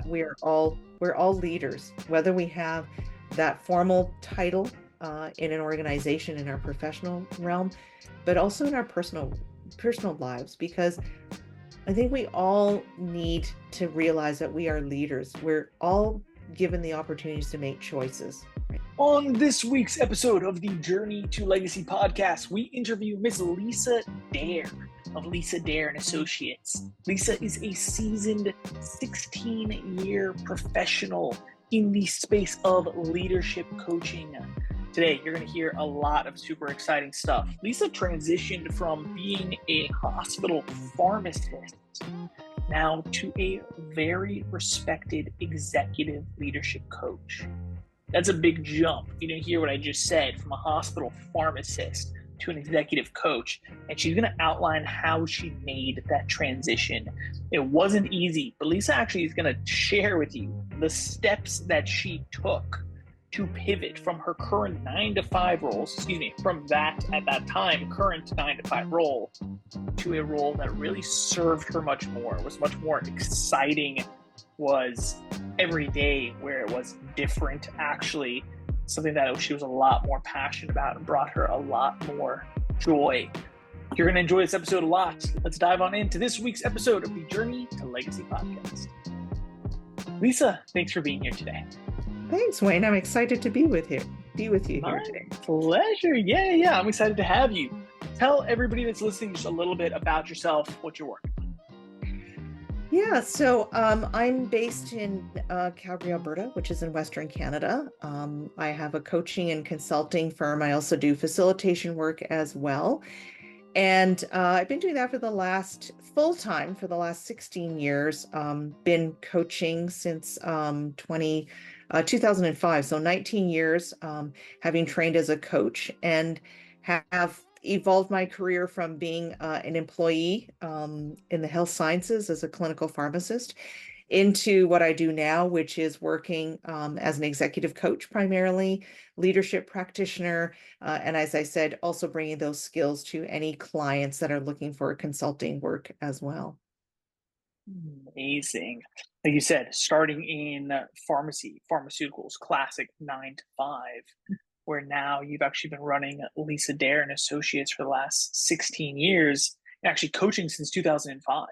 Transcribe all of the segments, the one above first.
we're all leaders, whether we have that formal title in an organization in our professional realm, but also in our personal lives, because I think we all need to realize that we are leaders. We're all given the opportunities to make choices. On this week's episode of the Journey to Legacy podcast, we interview Miss Lisa Dare of Lisa Dare and Associates. Lisa is a seasoned 16-year professional in the space of leadership coaching. Today, you're going to hear a lot of super exciting stuff. Lisa transitioned from being a hospital pharmacist now to a very respected executive leadership coach. That's a big jump. You didn't hear what I just said, from a hospital pharmacist to an executive coach. And she's going to outline how she made that transition. It wasn't easy, but Lisa actually is going to share with you the steps that she took to pivot from her current 9-to-5 role, from that at that time, current 9-to-5 role, to a role that really served her much more, was much more exciting, was every day where it was different, actually, something that she was a lot more passionate about and brought her a lot more joy. You're going to enjoy this episode a lot. Let's dive on into this week's episode of the Journey to Legacy podcast. Lisa, thanks for being here today. Thanks, Wayne. I'm excited to be with you here today. Pleasure. Yeah. I'm excited to have you. Tell everybody that's listening just a little bit about yourself, what you're working on. Yeah, so I'm based in Calgary, Alberta, which is in Western Canada. I have a coaching and consulting firm. I also do facilitation work as well. And I've been doing that for the last 16 years. Been coaching since 2005, so 19 years, having trained as a coach, and have evolved my career from being an employee in the health sciences as a clinical pharmacist into what I do now, which is working as an executive coach, primarily leadership practitioner. And as I said, also bringing those skills to any clients that are looking for consulting work as well. Amazing. Like you said, starting in pharmaceuticals, classic 9-to-5, where now you've actually been running Lisa Dare and Associates for the last 16 years, actually coaching since 2005.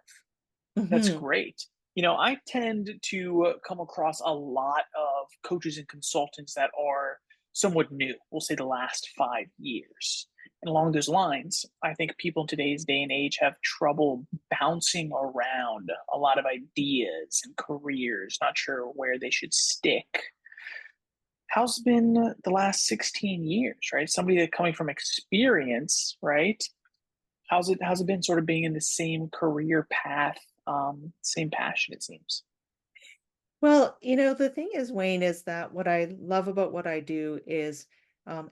That's great. I tend to come across a lot of coaches and consultants that are somewhat new, we'll say the last 5 years. And along those lines, I think people in today's day and age have trouble bouncing around a lot of ideas and careers, not sure where they should stick. How's been the last 16 years, right? Somebody that coming from experience, right? How's it been sort of being in the same career path, same passion, it seems? Well, the thing is, Wayne, is that what I love about what I do is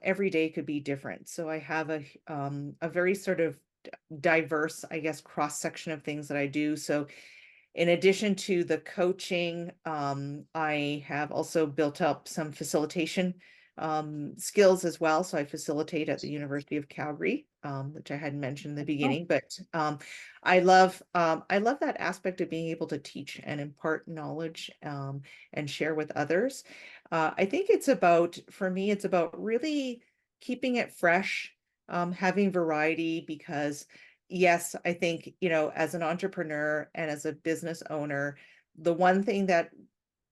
every day could be different. So I have a very sort of diverse, I guess, cross section of things that I do. So in addition to the coaching, I have also built up some facilitation skills as well. So I facilitate at the University of Calgary, which I hadn't mentioned in the beginning, but I love that aspect of being able to teach and impart knowledge and share with others. I think for me, it's about really keeping it fresh, having variety, because yes, I think, as an entrepreneur and as a business owner, the one thing that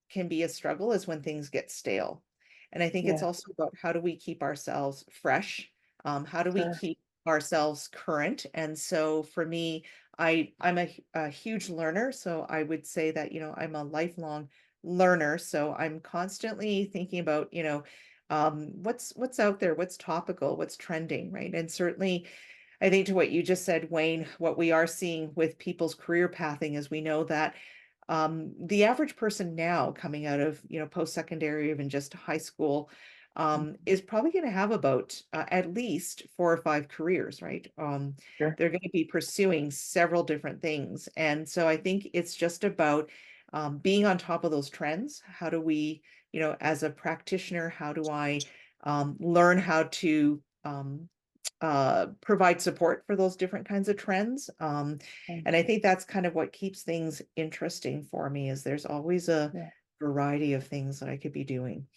can be a struggle is when things get stale. And I think it's Yeah, also about how do we keep ourselves fresh? How do we sure. keep ourselves current? And so for me, I'm a huge learner. So I would say that, I'm a lifelong learner. So I'm constantly thinking about, what's out there, what's topical, what's trending, right? And certainly I think to what you just said, Wayne, what we are seeing with people's career pathing is we know that the average person now coming out of, post-secondary, even just high school, is probably going to have about at least 4 or 5 careers, right? Sure. They're going to be pursuing several different things. And so I think it's just about being on top of those trends. How do we, as a practitioner, how do I learn how to provide support for those different kinds of trends. Mm, And I think that's kind of what keeps things interesting for me is there's always a yeah, variety of things that I could be doing.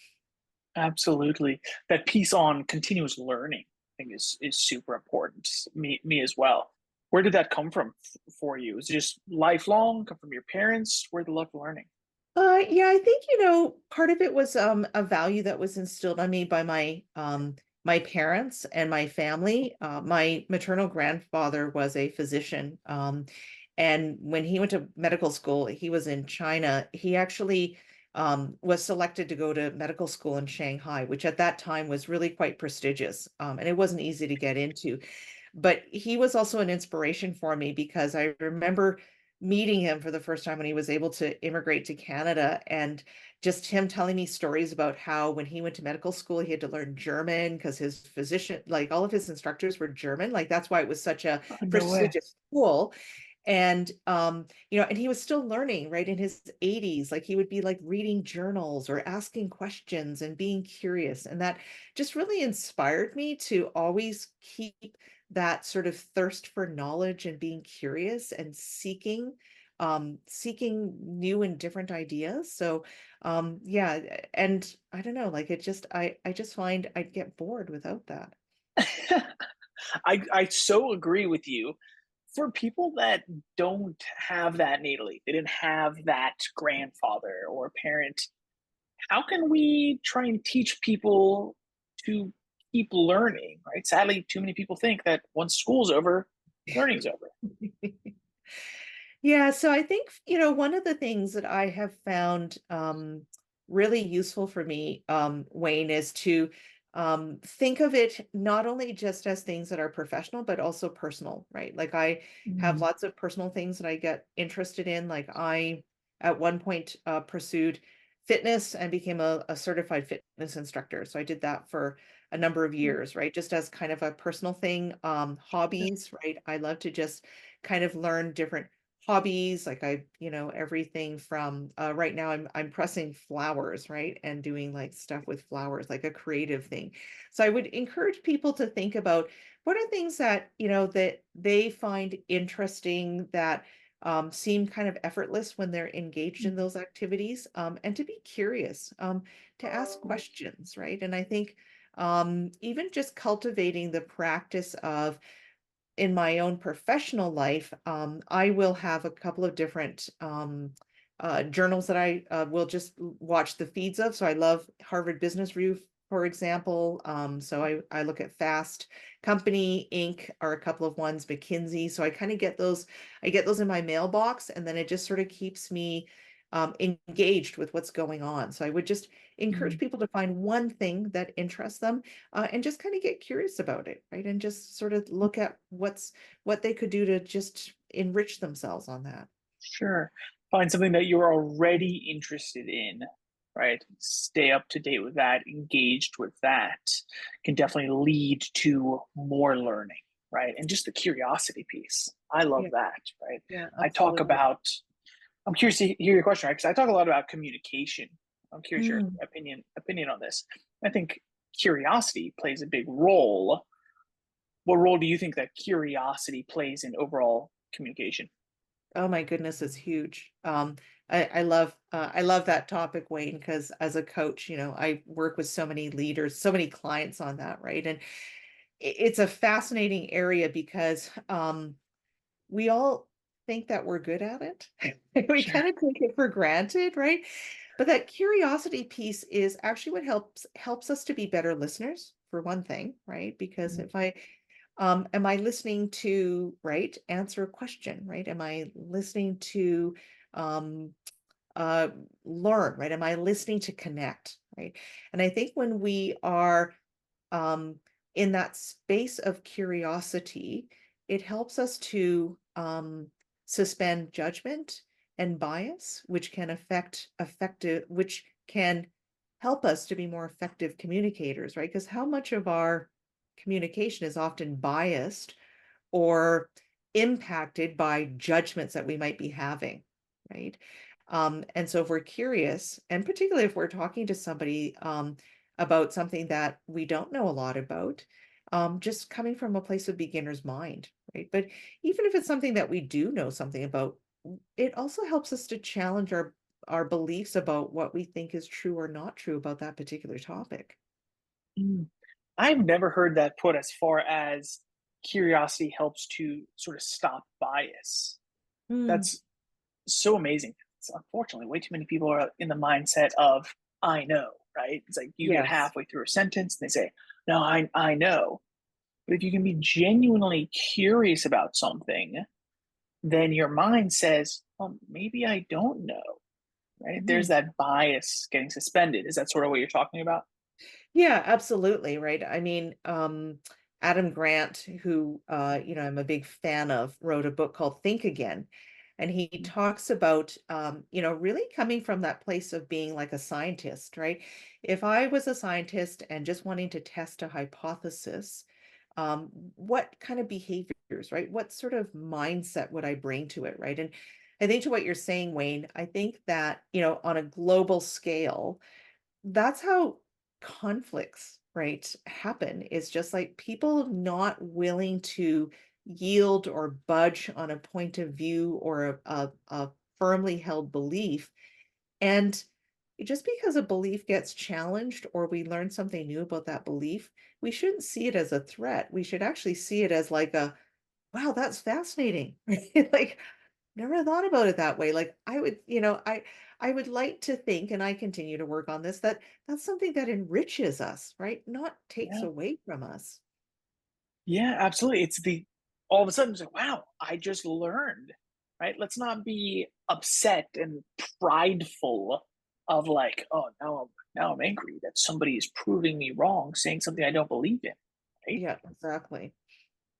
absolutely. That piece on continuous learning, I think, is super important. Me as well. Where did that come from for you? Is it just lifelong? Come from your parents? Where the love for learning? Yeah, I think, part of it was a value that was instilled on me by my parents and my family. My maternal grandfather was a physician. And when he went to medical school, he was in China. He actually was selected to go to medical school in Shanghai, which at that time was really quite prestigious. And it wasn't easy to get into. But he was also an inspiration for me because I remember meeting him for the first time when he was able to immigrate to Canada and just him telling me stories about how when he went to medical school, he had to learn German because his physician, like all of his instructors were German. Like that's why it was such a Oh, no way. prestigious school. And and he was still learning, right, in his 80s. Like he would be like reading journals or asking questions and being curious. And that just really inspired me to always keep that sort of thirst for knowledge and being curious and seeking new and different ideas. So yeah, and I don't know, like I just find I'd get bored without that. I so agree with you. For people that don't have that natally, they didn't have that grandfather or parent, how can we try and teach people to keep learning, right? Sadly, too many people think that once school's over, learning's over. Yeah, so I think, one of the things that I have found really useful for me, Wayne, is to think of it not only just as things that are professional, but also personal, right? Like I have Mm, lots of personal things that I get interested in. Like I, at one point, pursued fitness and became a certified fitness instructor. So I did that for a number of years, right? Just as kind of a personal thing. yeah. Hobbies, right? I love to just kind of learn different hobbies like everything from right now I'm pressing flowers, right, and doing like stuff with flowers, like a creative thing. So I would encourage people to think about what are things that that they find interesting, that seem kind of effortless when they're engaged in those activities, and to be curious, to ask questions, right. And I think even just cultivating the practice of in my own professional life, I will have a couple of different journals that I will just watch the feeds of. So I love Harvard Business Review, for example. So I look at Fast Company Inc. are a couple of ones, McKinsey. So I kind of get those, I get those in my mailbox, and then it just sort of keeps me engaged with what's going on. So I would just encourage Mhm. people to find one thing that interests them, and just kind of get curious about it, right? And just sort of look at what they could do to just enrich themselves on that. Sure. Find something that you're already interested in, right? Stay up to date with that, engaged with that can definitely lead to more learning, right? And just the curiosity piece. I love Yeah, that, right? yeah, I talk absolutely. about, I'm curious to hear your question, right? Because I talk a lot about communication. I'm curious your Mm. opinion on this. I think curiosity plays a big role. What role do you think that curiosity plays in overall communication? Oh my goodness, it's huge. I love that topic, Wayne, because as a coach, I work with so many leaders, so many clients on that, right? And it's a fascinating area because we all think that we're good at it. We Sure. kind of take it for granted, right? But that curiosity piece is actually what helps us to be better listeners, for one thing, right? Because Mm, if I am I listening to, right, answer a question, right? Am I listening to um uh learn, right? Am I listening to connect, right? And I think when we are um, in that space of curiosity, it helps us to suspend judgment and bias, which can which can help us to be more effective communicators, right? Because how much of our communication is often biased or impacted by judgments that we might be having, right? And so if we're curious, and particularly if we're talking to somebody about something that we don't know a lot about, just coming from a place of beginner's mind, right? But even if it's something that we do know something about, it also helps us to challenge our beliefs about what we think is true or not true about that particular topic. Mm. I've never heard that put as far as curiosity helps to sort of stop bias. Mm, That's so amazing. It's unfortunately way too many people are in the mindset of I know, right? It's like you get yes. halfway through a sentence and they say, "No, I know." But if you can be genuinely curious about something, then your mind says, "Well, maybe I don't know." Right? There's Mhm. that bias getting suspended. Is that sort of what you're talking about? Yeah, absolutely, right? I mean, Adam Grant, who I'm a big fan of, wrote a book called Think Again. And he talks about really coming from that place of being like a scientist, right? If I was a scientist and just wanting to test a hypothesis, what kind of behaviors, right? What sort of mindset would I bring to it, right? And I think to what you're saying, Wayne, I think that, on a global scale, that's how conflicts, right, happen. Is just like people not willing to yield or budge on a point of view or a firmly held belief. And just because a belief gets challenged or we learn something new about that belief, we shouldn't see it as a threat. We should actually see it as like a, wow, that's fascinating. Like, never thought about it that way. Like I would, I would like to think, and I continue to work on this, that that's something that enriches us, right? Not takes Yeah. away from us. Yeah, absolutely. It's the all of a sudden it's like, wow, I just learned. Right? Let's not be upset and prideful of like, oh now I'm angry that somebody is proving me wrong, saying something I don't believe in. Right? Yeah, exactly.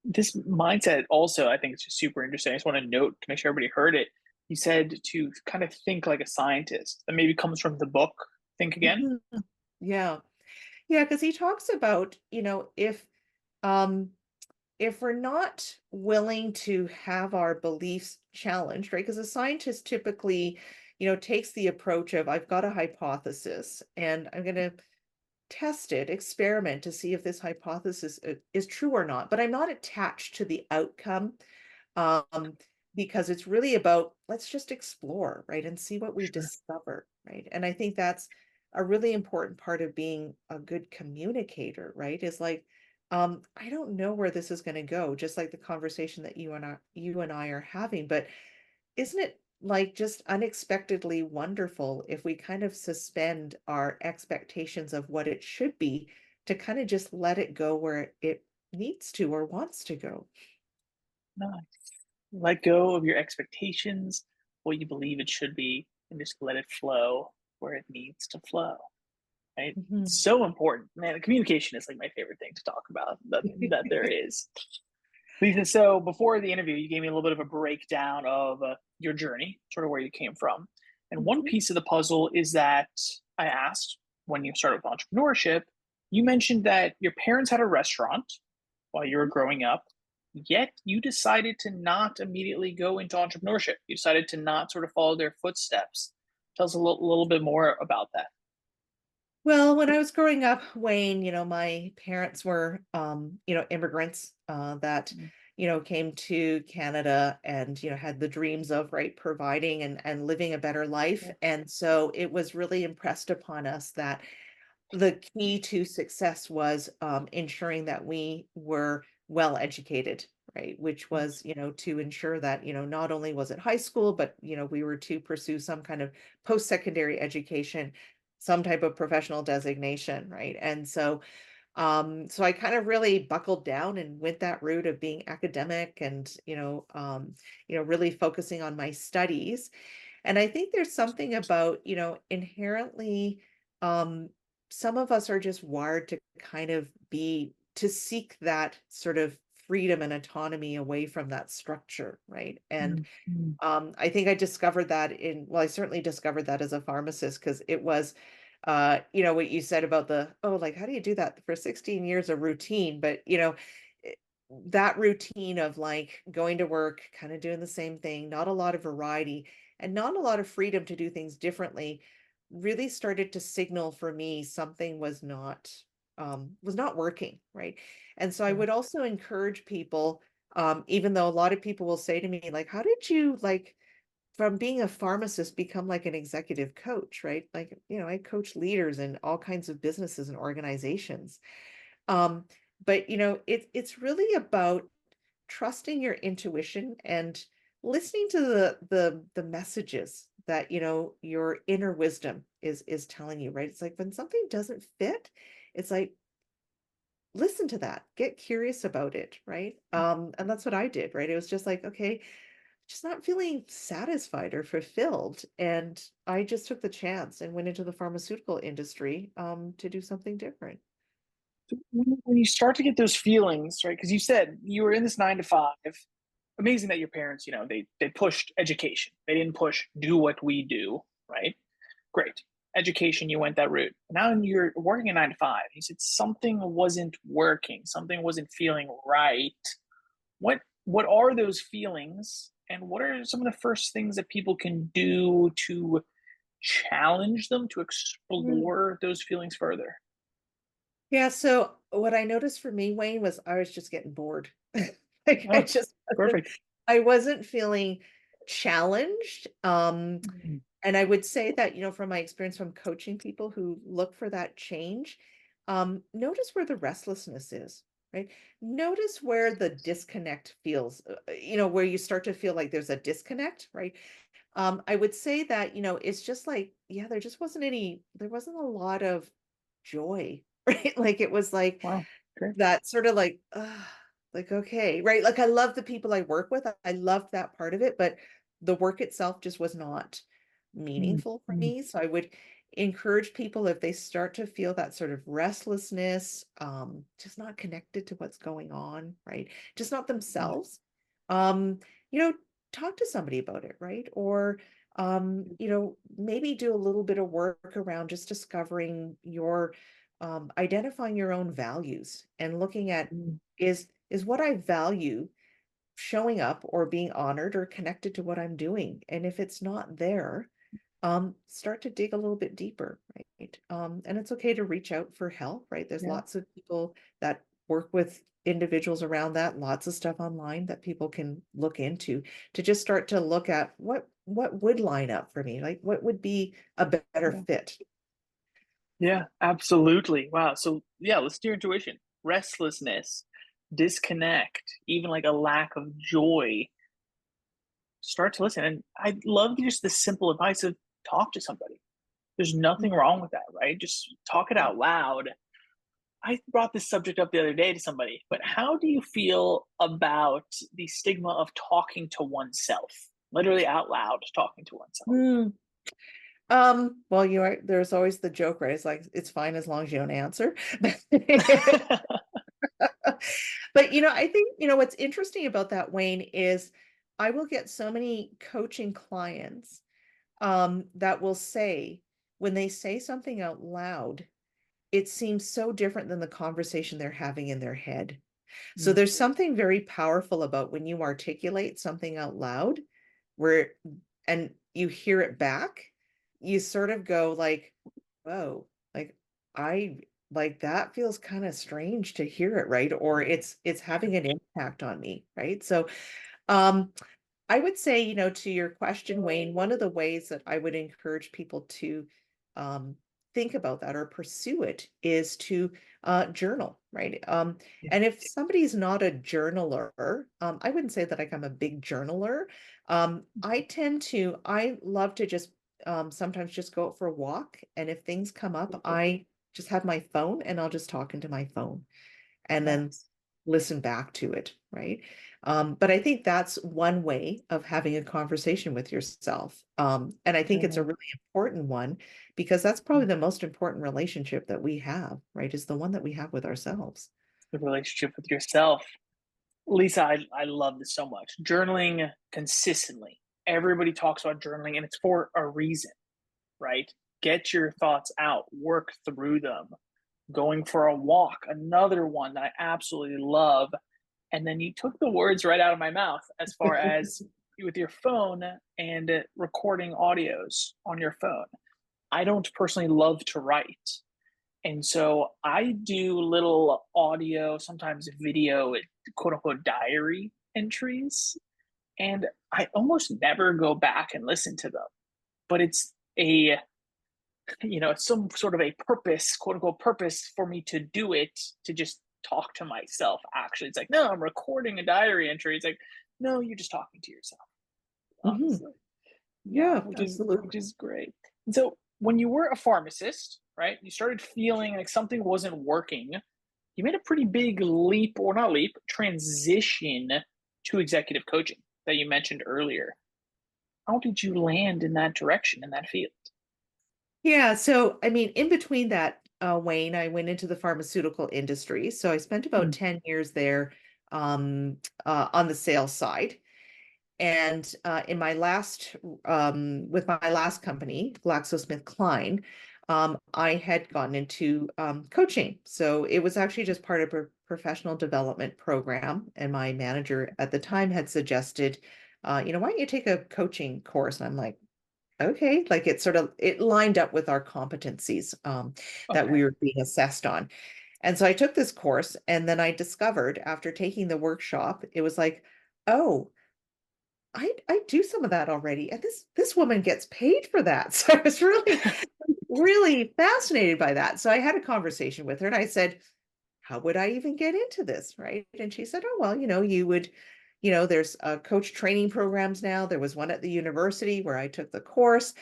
This mindset also, I think it's just super interesting. I just want to note to make sure everybody heard it. He said to kind of think like a scientist. That maybe comes from the book Think Again. Mhm. Yeah. Yeah, because he talks about, um if we're not willing to have our beliefs challenged, right? Because a scientist typically, takes the approach of I've got a hypothesis and I'm going to test it, experiment to see if this hypothesis is true or not. But I'm not attached to the outcome, um, because it's really about let's just explore, right, and see what we Sure. discover, right? And I think that's a really important part of being a good communicator, right? Is like, I don't know where this is going to go, just like the conversation that you and I are having, but isn't it like just unexpectedly wonderful if we kind of suspend our expectations of what it should be to kind of just let it go where it needs to or wants to go? Nice. Let go of your expectations, what you believe it should be, and just let it flow where it needs to flow. Right? It's Mhm. so important. Man, communication is like my favorite thing to talk about that there is. Lisa, so before the interview, you gave me a little bit of a breakdown of your journey, sort of where you came from. And one Mhm. piece of the puzzle is that I asked when you started with entrepreneurship, you mentioned that your parents had a restaurant while you were growing up, yet you decided to not immediately go into entrepreneurship. You decided to not sort of follow their footsteps. Tell us a little bit more about that. Well, when I was growing up, Wayne, my parents were, immigrants that, Mm, came to Canada and, had the dreams of, right, providing and living a better life. yeah, And so it was really impressed upon us that the key to success was ensuring that we were well educated, right? Which was, to ensure that, not only was it high school, but, we were to pursue some kind of post-secondary education, some type of professional designation, right? And so I kind of really buckled down and went that route of being academic and, really focusing on my studies. And I think there's something about, inherently, um, some of us are just wired to kind of to seek that sort of freedom and autonomy away from that structure, right? And mm, mm, I think I discovered that well, I certainly discovered that as a pharmacist because it was, what you said about like, how do you do that for 16 years of routine? But, it- that routine of like going to work, kind of doing the same thing, not a lot of variety and not a lot of freedom to do things differently really started to signal for me something was not was not working, right? And so I would also encourage people, even though a lot of people will say to me, like, how did you like from being a pharmacist become like an executive coach, right? Like, I coach leaders in all kinds of businesses and organizations. Um, but it's really about trusting your intuition and listening to the messages that your inner wisdom is telling you, right? It's like when something doesn't fit, it's like listen to that, get curious about it, right? And that's what I did, right? It was just like, okay, just not feeling satisfied or fulfilled, and I just took the chance and went into the pharmaceutical industry to do something different. When you start to get those feelings, right? Because you said you were in this 9 to 5. Amazing that your parents, they pushed education. They didn't push do what we do, right? Great. Education, you went that route. Now you're working a 9 to 5. You said something wasn't working, something wasn't feeling right. What are those feelings, and what are some of the first things that people can do to challenge them, to Mm. explore those feelings further? Yeah, so what I noticed for me, Wayne, was I was just getting bored. Like Oh, perfect. I wasn't feeling challenged. Mm, And I would say that, from my experience from coaching people who look for that change, notice where the restlessness is, right? Notice where the disconnect feels, where you start to feel like there's a disconnect, right? I would say that, it's just like, yeah, there wasn't a lot of joy, right? Like it was like wow, great. that sort of like, okay, right? Like I love the people I work with. I loved that part of it, but the work itself just was not Mm, meaningful for mm, me. So I would encourage people if they start to feel that sort of restlessness, just not connected to what's going on, right? Just not mm, themselves. Um, you know, talk to somebody about it, right? Or maybe do a little bit of work around just discovering your identifying your own values and looking at mm, is what I value showing up or being honored or connected to what I'm doing. And if it's not there, start to dig a little bit deeper, right? And it's okay to reach out for help, right? There's yeah, lots of people that work with individuals around that, lots of stuff online that people can look into to just start to look at what would line up for me, like what would be a better yeah. fit. Yeah, absolutely. Wow. So yeah, listen to your intuition. Restlessness, disconnect, even like a lack of joy. Start to listen. And I love just the simple advice of talk to somebody. There's nothing wrong with that, right? Just talk it Yeah. out loud. I brought this subject up the other day to somebody, but how do you feel about the stigma of talking to oneself? Literally out loud, talking to oneself. Mm. Well, there's always the joke, right? It's like it's fine as long as you don't answer. But I think, what's interesting about that, Wayne, is I will get so many coaching clients that will say when they say something out loud, it seems so different than the conversation they're having in their head. So Mm, there's something very powerful about when you articulate something out loud where and you hear it back, you sort of go like, "Whoa, like I like that feels kind of strange to hear it, right?" Or it's having an impact on me, right? So um I would say, to your question, Wayne, one of the ways that I would encourage people to um, think about that or pursue it is to journal, right? yeah, And if somebody's not a journaler, I wouldn't say that like I'm a big journaler. I love to just sometimes just go out for a walk. And if things come up, I just have my phone and I'll just talk into my phone and then nice. listen back to it, right? But I think that's one way of having a conversation with yourself. And I think it's a Yeah. really important one because that's probably the most important relationship that we have, right? Is the one that we have with ourselves. The relationship with yourself. Lisa, I love this so much. Journaling consistently. Everybody talks about journaling, and it's for a reason, right? Get your thoughts out, work through them. Going for a walk, another one that I absolutely love. And then you took the words right out of my mouth as far as with your phone and recording audios on your phone. I don't personally love to write. And so I do little audio, sometimes video, quote unquote diary entries. And I almost never go back and listen to them. But it's a, it's some sort of a purpose, quote unquote purpose for me to do it, to just talk to myself. Actually, it's like, no, I'm recording a diary entry. It's like, no, you're just talking to yourself, Mhm. honestly. Yeah, Yeah, which absolutely. is great. And so when you were a pharmacist, right, you started feeling like something wasn't working. You made a pretty big leap, or not leap, transition to executive coaching that you mentioned earlier. How did you land in that direction, in that field? Yeah, so I mean, in between that, Wayne, I went into the pharmaceutical industry. So I spent about Mm, 10 years there on the sales side. And in my last, with my last company, GlaxoSmithKline, I had gotten into coaching. So it was actually just part of a professional development program. And my manager at the time had suggested, why don't you take a coaching course? And I'm like, okay, like it lined up with our competencies that okay. we were being assessed on. And so I took this course, and then I discovered after taking the workshop, it was like, oh, I do some of that already, and this woman gets paid for that. So I was really fascinated by that. So I had a conversation with her, and I said, how would I even get into this? Right. And she said, oh, well, there's coach training programs now. There was one at the university where I took the course.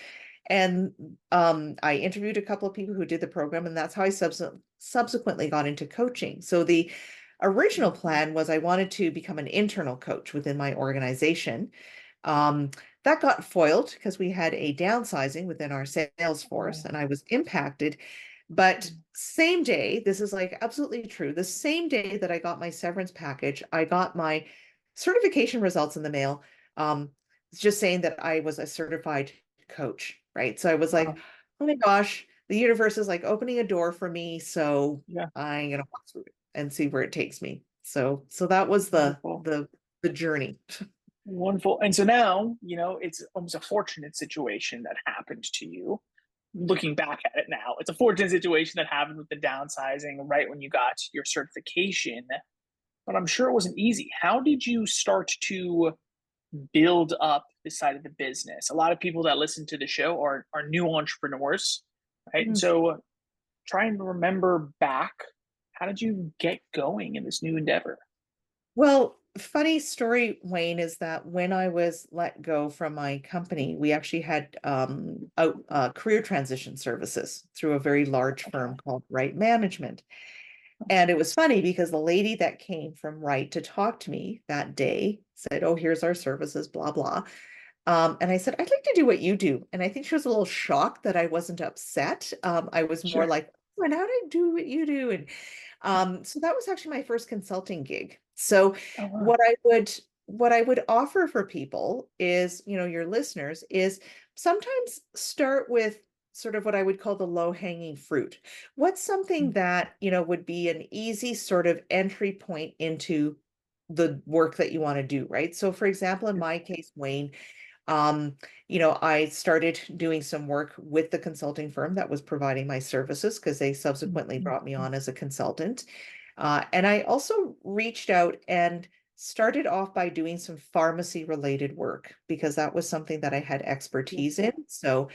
And I interviewed a couple of people who did the program, and that's how I subsequently got into coaching. So the original Mhm. plan was I wanted to become an internal coach within my organization. Um, that got foiled because we had a downsizing within our sales force, Oh, and I was impacted. But mm, same day, this is like absolutely true. The same day that I got my severance package, I got my certification results in the mail. It's just saying that I was a certified coach, right? So I was uh, like, oh my gosh, the universe is like opening a door for me. So yeah, I'm gonna walk through it and see where it takes me. So that was the wonderful. the the journey. Wonderful. And so now, it's almost a fortunate situation that happened to you. Looking back at it now, it's a fortunate situation that happened with the downsizing right when you got your certification, but I'm sure it wasn't easy. How did you start to build up this side of the business? A lot of people that listen to the show are new entrepreneurs, right? And Mm. so trying to remember back, how did you get going in this new endeavor? Well, funny story, Wayne, is that when I was let go from my company, we actually had career transition services through a very large Okay. firm called Right Management. And it was funny because the lady that came from Right to talk to me that day said, oh, here's our services, blah, blah. And I said, I'd like to do what you do. And I think she was a little shocked that I wasn't upset. I was more Sure. like, oh, and how do I do what you do? And so that was actually my first consulting gig. So Oh wow. what I would what I would offer for people is, your listeners, is sometimes start with sort of what I would call the low-hanging fruit. What's something Mm, that, would be an easy sort of entry point into the work that you want to do, right? So for example, in yeah. my case, Wayne, um, I started doing some work with the consulting firm that was providing my services because they Mm, subsequently mm, brought me mm, on as a consultant. And I also reached out and started off by doing some pharmacy related work because that was something that I had yeah. expertise in. So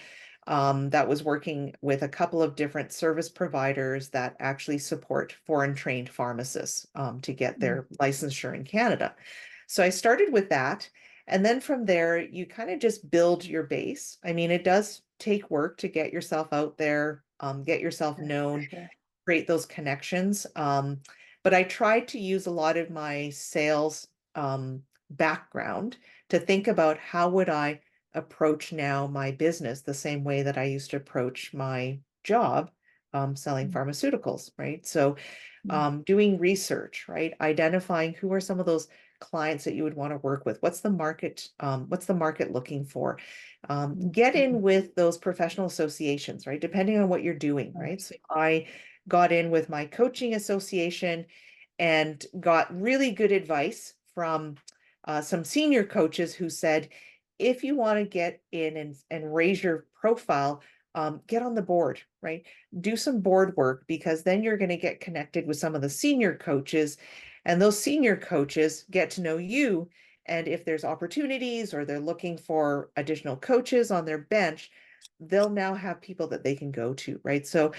that was working with a couple of different service providers that actually support foreign trained pharmacists to get Mm, their licensure in Canada. So I started with that. And then from there, you kind of just build your base. I mean, it does take work to get yourself out there, get yourself yeah, for known, sure. create those connections. But I tried to use a lot of my sales background to think about how would I approach now my business the same way that I used to approach my job selling Mm, pharmaceuticals, right? So mm, doing research, right? Identifying who are some of those clients that you would want to work with. What's the market looking for? mm, Get mm, in with those professional associations, right? Depending on what you're doing, right? nice. So I got in with my coaching association and got really good advice from some senior coaches who said, if you want to get in and raise your profile, get on the board, right? Do some board work because then you're going to get connected with some of the senior coaches, and those senior coaches get to know you. And if there's opportunities or they're looking for additional coaches on their bench, they'll now have people that they can go to, right? So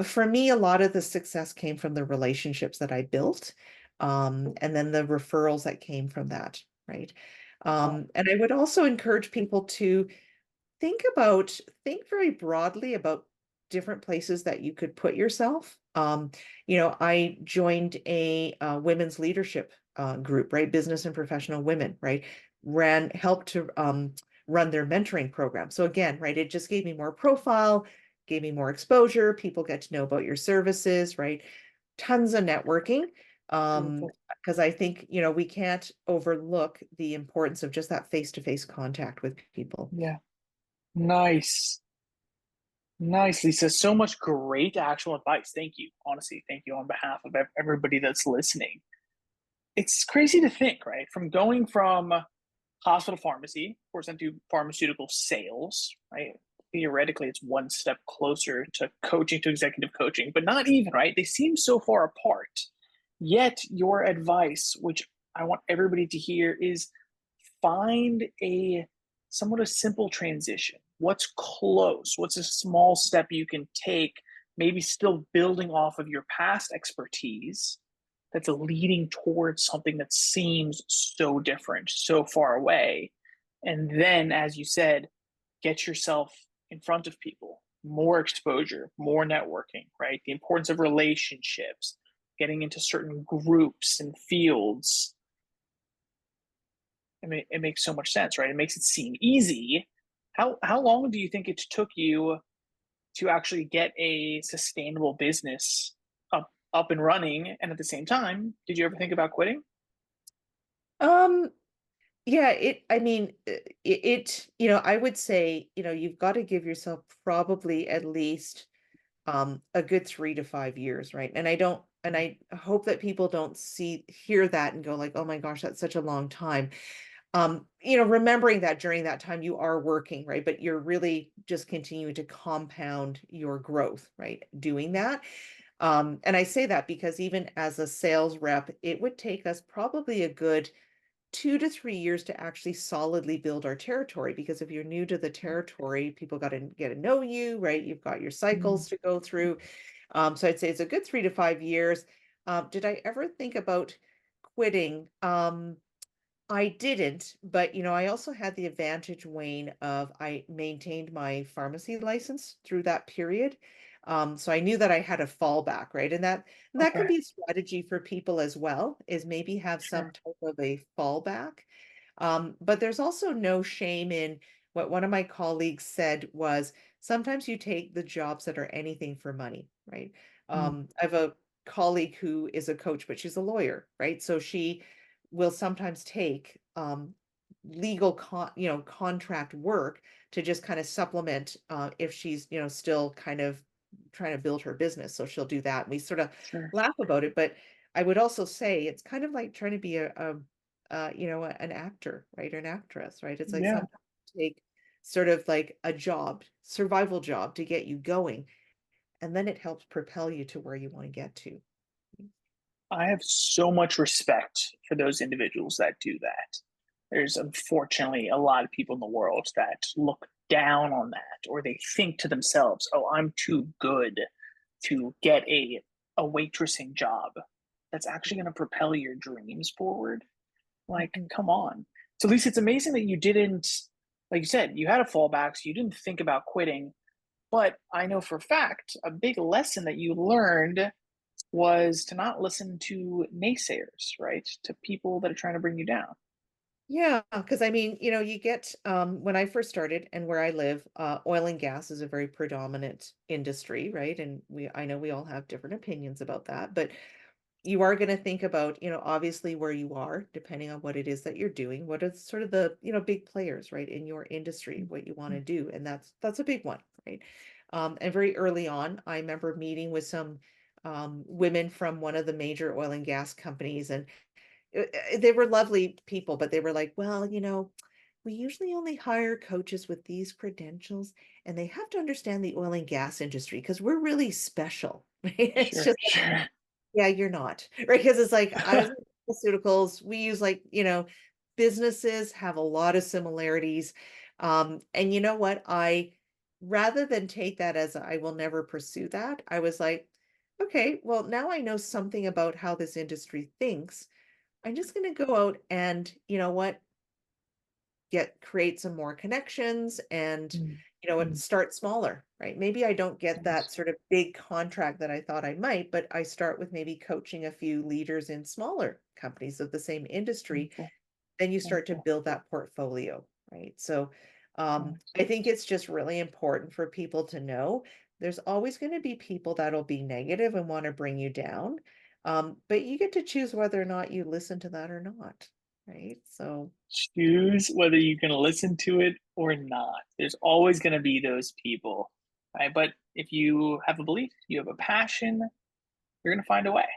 for me, a lot of the success came from the relationships that I built, and then the referrals that came from that, right? Wow. And I would also encourage people to think very broadly about different places that you could put yourself. I joined a women's leadership group, right? Business and professional women, right? Helped to run their mentoring program. So again, right, it just gave me more profile, gave me more exposure. People get to know about your services, right? Tons of networking. Beautiful. Because I think, we can't overlook the importance of just that face-to-face contact with people. Yeah. Nice. Nice, Lisa. So much great actual advice. Thank you. Honestly, thank you on behalf of everybody that's listening. It's crazy to think, right? From going from hospital pharmacy, of course, into pharmaceutical sales, right? Theoretically, it's one step closer to coaching, to executive coaching, but not even, right? They seem so far apart. Yet, your advice, which I want everybody to hear, is find a somewhat a simple transition. What's close? What's a small step you can take, maybe still building off of your past expertise that's leading towards something that seems so different, so far away. And then, as you said, get yourself in front of people, more exposure, more networking, right? The importance of relationships, getting into certain groups and fields. I mean, it makes so much sense, right? It makes it seem easy. How long do you think it took you to actually get a sustainable business up and running? And at the same time, did you ever think about quitting? Um, yeah, I mean, I would say, you've got to give yourself probably at least a good 3 to 5 years, right? And I hope that people don't hear that and go like, oh my gosh, that's such a long time. Remembering that during that time you are working, right? But you're really just continuing to compound your growth, right? Doing that. And I say that because even as a sales rep, it would take us probably a good 2 to 3 years to actually solidly build our territory. Because if you're new to the territory, people got to get to know you, right? You've got your Mm, cycles to go through. So I'd say it's a good 3 to 5 years. Did I ever think about quitting? I didn't, but I also had the advantage, Wayne, of I maintained my pharmacy license through that period. So I knew that I had a fallback, right? And that can okay, be a strategy for people as well, is maybe have some sure. type of a fallback. But there's also no shame in what one of my colleagues said was sometimes you take the jobs that are anything for money, right? Mm, I have a colleague who is a coach, but she's a lawyer, right? So she will sometimes take legal contract work to just kind of supplement if she's still kind of trying to build her business, so she'll do that. And we sort of sure. laugh about it, but I would also say it's kind of like trying to be an actor, right, or an actress, right? It's like Yeah, sometimes you take sort of like a job, survival job, to get you going, and then it helps propel you to where you want to get to. I have so much respect for those individuals that do that. There's unfortunately a lot of people in the world that look down on that, or they think to themselves, "Oh, I'm too good to get a waitressing job." That's actually going to propel your dreams forward. Like, Mhm. come on. So, at least it's amazing that you didn't, like you said, you had a fallback, so you didn't think about quitting. But I know for a fact a big lesson that you learned was to not listen to naysayers, right? To people that are trying to bring you down. Yeah, because I mean, you get when I first started and where I live, oil and gas is a very predominant industry, right? And I know we all have different opinions about that, but you are going to think about, obviously where you are, depending on what it is that you're doing, what are sort of the, big players, right, in your industry, what you want to do. And that's a big one, right? And very early on, I remember meeting with some women from one of the major oil and gas companies, and they were lovely people, but they were like, well, we usually only hire coaches with these credentials, and they have to understand the oil and gas industry because we're really special. Right? It's Sure, just sure. yeah, you're not, right? Because it's like I was in pharmaceuticals, we use like, businesses have a lot of similarities. And you know what? I rather than take that as I will never pursue that, I was like, okay, well, now I know something about how this industry thinks. I'm just going to go out and, you know what, create some more connections and Mm, mm, start smaller, right? Maybe I don't get that nice. sort of big contract that I thought I might, but I start with maybe coaching a few leaders in smaller companies of the same industry. Wonderful, Then you start to wonderful. build that portfolio, right? So Nice. I think it's just really important for people to know there's always going to be people that'll be negative and want to bring you down. But you get to choose whether or not you listen to that or not, right? So Choose whether you're going to listen to it or not. There's always going to be those people, right? But if you have a belief, you have a passion, you're going to find a way,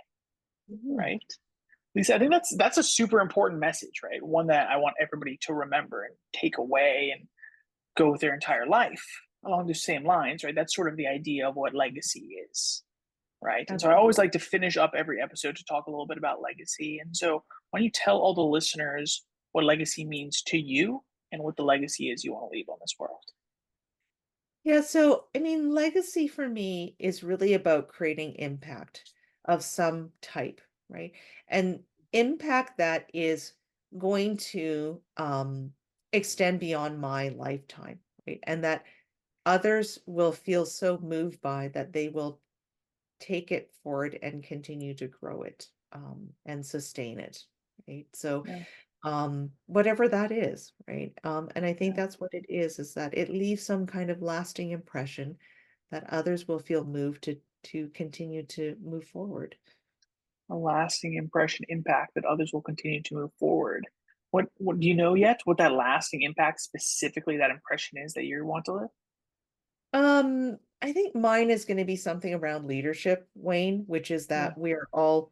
mhm. right? Lisa, I think that's a super important message, right? One that I want everybody to remember and take away and go with their entire life along the same lines, right? That's sort of the idea of what legacy is, right? And so I always Absolutely. like to finish up every episode to talk a little bit about legacy. And so why don't you tell all the listeners what legacy means to you and what the legacy is you want to leave on this world? Yeah, so I mean, legacy for me is really about creating impact of some type, right? And impact that is going to extend beyond my lifetime, right? And that others will feel so moved by that they will take it forward and continue to grow it and sustain it, right? So Yeah, whatever that is, right? And I think yeah. that's what it is that it leaves some kind of lasting impression that others will feel moved to continue to move forward. A lasting impression impact that others will continue to move forward. What do you know yet? What that lasting impact specifically that impression is that you want to live? I think mine is going to be something around leadership, Wayne, which is Yeah, that we're all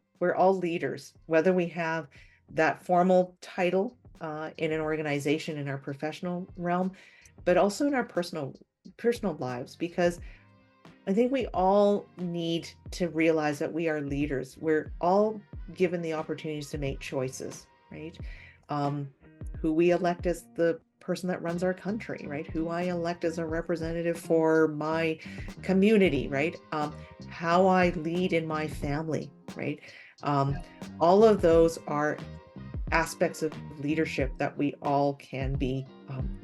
leaders, whether we have that formal title in an organization in our professional realm, but also in our personal lives, because I think we all need to realize that we are leaders. We're all given the opportunities to make choices, right? Um, who we elect as the person that runs our country, right? Who I elect as a representative for my community, right? How I lead in my family, right? Um, yeah. all of those are aspects of leadership that we all can be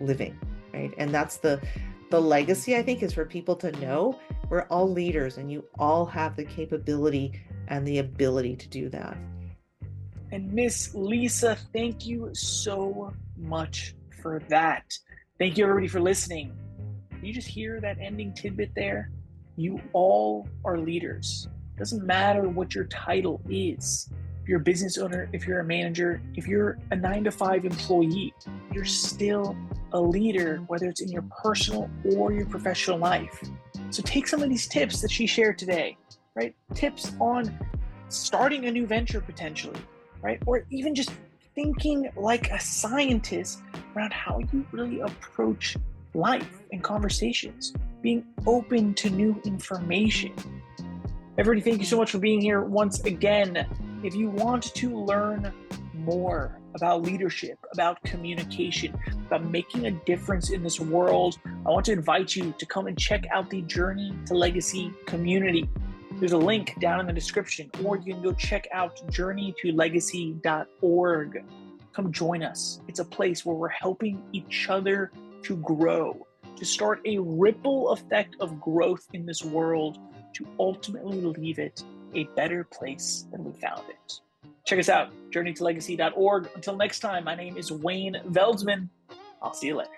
living, right? And that's the legacy, I think, is for people to know we're all leaders and you all have the capability and the ability to do that. And Miss Lisa, thank you so much for that. Thank you, everybody, for listening. You just hear that ending tidbit there? You all are leaders. It doesn't matter what your title is. If you're a business owner, if you're a manager, if you're a 9 to 5 employee, you're still a leader, whether it's in your personal or your professional life. So take some of these tips that she shared today, right? Tips on starting a new venture potentially, right? Or even just thinking like a scientist around how you really approach life and conversations, being open to new information. Everybody, thank you so much for being here once again. If you want to learn more about leadership, about communication, about making a difference in this world, I want to invite you to come and check out the Journey to Legacy community. There's a link down in the description, or you can go check out journeytolegacy.org. Come join us. It's a place where we're helping each other to grow, to start a ripple effect of growth in this world, to ultimately leave it a better place than we found it. Check us out, journeytolegacy.org. Until next time, my name is Wayne Veldsman. I'll see you later.